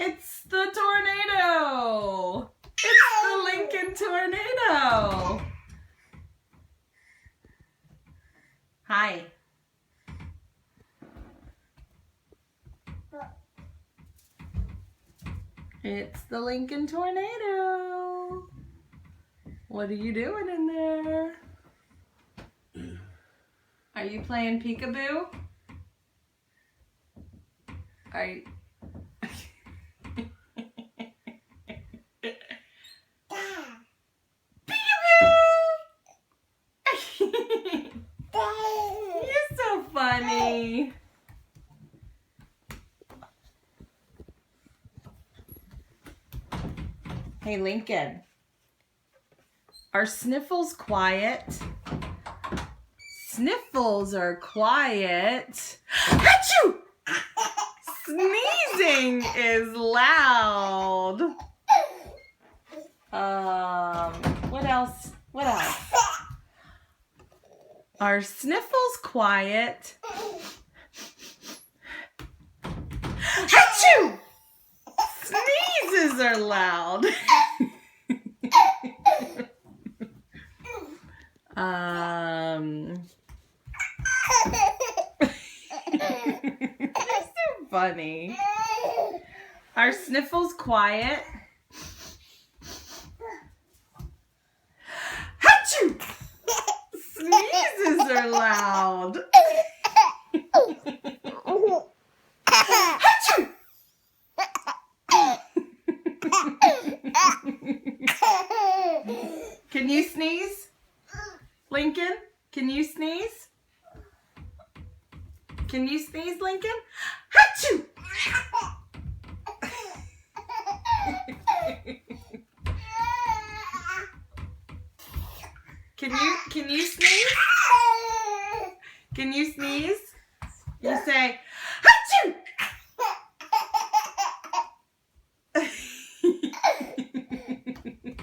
It's the tornado. It's the Lincoln tornado. Hi. It's the Lincoln tornado. What are you doing in there? Are you playing peekaboo? Are you... You're so funny. Hey, Lincoln. Are Sniffles quiet? Sniffles are quiet. Achoo! Sneezing is loud. What else? What else? Are Sniffles quiet? Achoo! Sneezes are loud. You're so funny. Are Sniffles quiet? Achoo! Sneezes are loud. Achoo! Can you sneeze? Lincoln, can you sneeze? Can you sneeze, Lincoln? Achoo! Can you sneeze? Can you sneeze? You say,